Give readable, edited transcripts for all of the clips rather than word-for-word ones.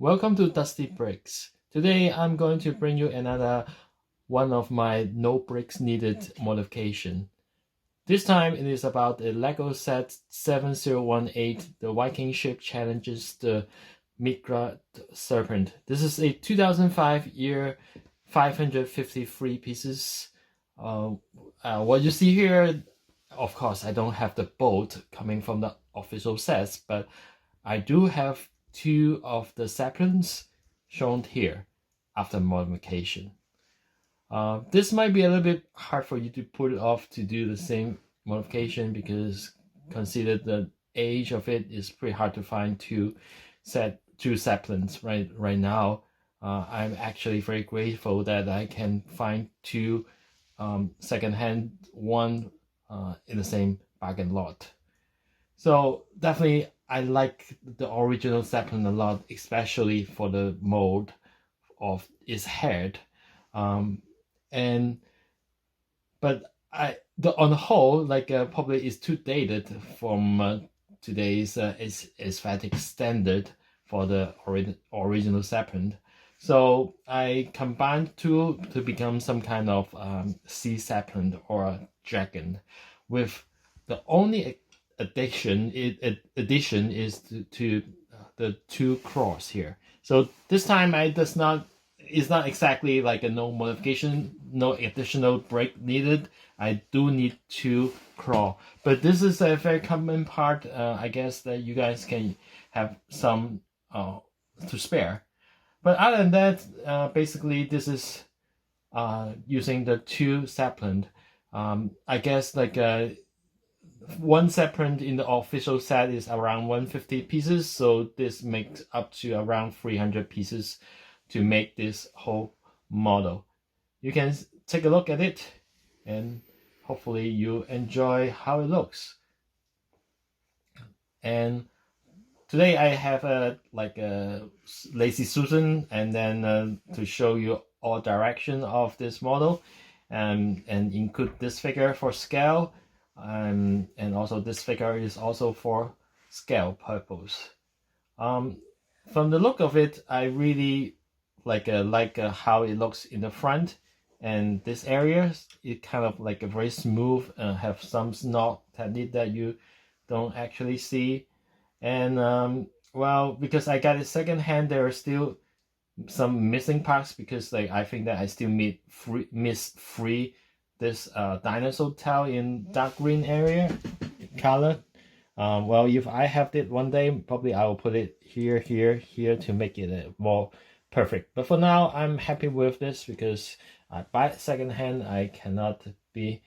Welcome to Dusty Bricks. Today I'm going to bring you another one of my no bricks needed modification. This time it is about the LEGO set 7018. The Viking ship challenges the Midgard Serpent. This is a 2005 year 553 pieces. What you see here, of course, I don't have the bolt coming from the official sets, but I do have two of the saplings shown here after modification. This might be a little bit hard for you to pull it off to do the same modification because consider the age of it is pretty hard to find two saplings right now. I'm actually very grateful that I can find two secondhand one in the same bargain lot. So definitely I like the original Zeppelin a lot, especially for the mold of its head. But on the whole, probably is too dated from today's aesthetic standard for the original Zeppelin. So I combined two to become some kind of sea Zeppelin or a dragon, with the only addition is to the two claws here. So this time it's not exactly like a no modification, no additional brick needed. I do need two claw, but this is a very common part. I guess that you guys can have some to spare. But other than that, basically this is using the two sapling. I guess one sapling in the official set is around 150 pieces, so this makes up to around 300 pieces to make this whole model. You can take a look at it and hopefully you enjoy how it looks. And today I have a lazy Susan, and then to show you all direction of this model, and include this figure for scale, and also this figure is also for scale purpose. From the look of it, I really like how it looks in the front, and this area it kind of like a very smooth, have some snot that you don't actually see. And well, because I got it second hand, there are still some missing parts because I think that I still miss this dinosaur tail in dark green area color. Well, if I have it one day, probably I will put it here to make it more perfect. But for now, I'm happy with this because I buy it second hand. I cannot be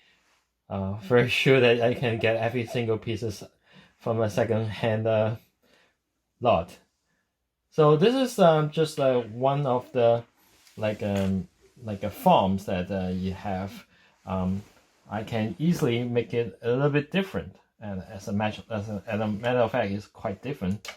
very sure that I can get every single pieces from a second hand lot. So this is just one of the forms that you have. I can easily make it a little bit different, and as a matter of fact, it's quite different.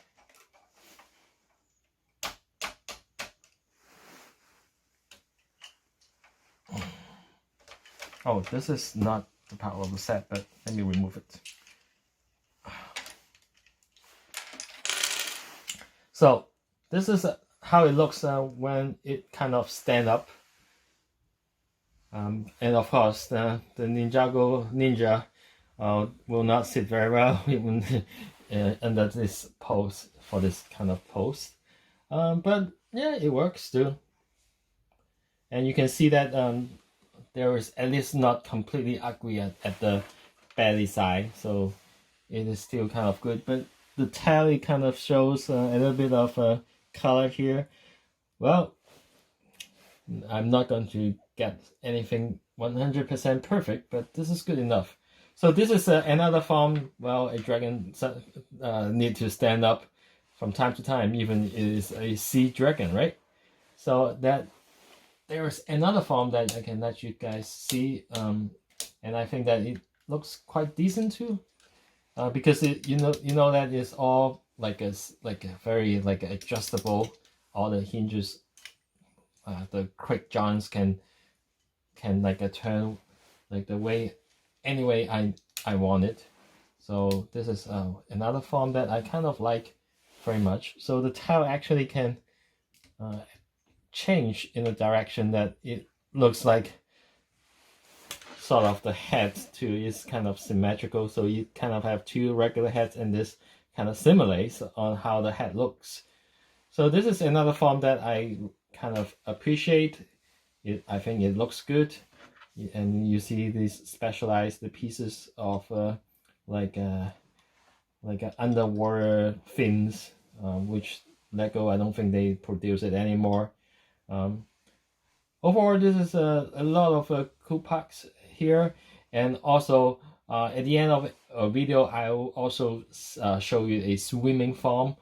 Oh, this is not the part of the set, but let me remove it. So this is how it looks when it kind of stand up. And of course, the Ninja will not sit very well even under this pose, for this kind of pose. But yeah, it works too. And you can see that there is at least not completely ugly at the belly side, so it is still kind of good. But the tail, it kind of shows a little bit of color here. Well, I'm not going to get anything 100% perfect, but this is good enough. So this is another form. Well, a dragon need to stand up from time to time, even it is a sea dragon, right? So that there is another form that I can let you guys see, and I think that it looks quite decent too, because you know that it's all like a very adjustable. All the hinges, the quick joints can turn the way any way I want it. So this is another form that I kind of like very much. So the tail actually can change in the direction that it looks like sort of the head too is kind of symmetrical, so you kind of have two regular heads, and this kind of simulates on how the head looks. So this is another form that I kind of appreciate. I think it looks good, and you see these specialized pieces of like underwater fins, which Lego, I don't think they produce it anymore. Overall, this is a lot of cool parts here, and also at the end of a video, I will also show you a swimming form.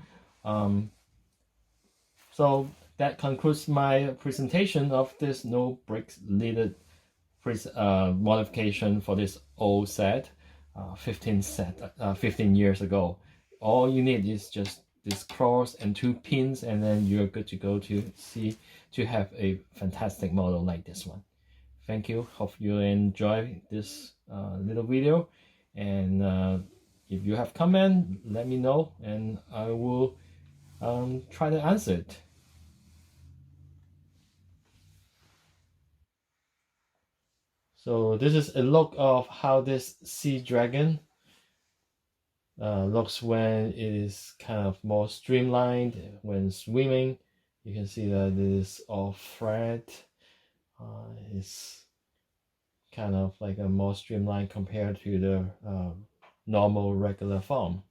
So that concludes my presentation of this no brakes needed modification for this old set, 15 years ago. All you need is just this cross and two pins, and then you're good to go to have a fantastic model like this one. Thank you. Hope you enjoy this little video, and if you have comment, let me know, and I will try to answer it. So this is a look of how this sea dragon looks when it is kind of more streamlined when swimming. You can see that it is all flat. It's kind of like a more streamlined compared to the normal regular form.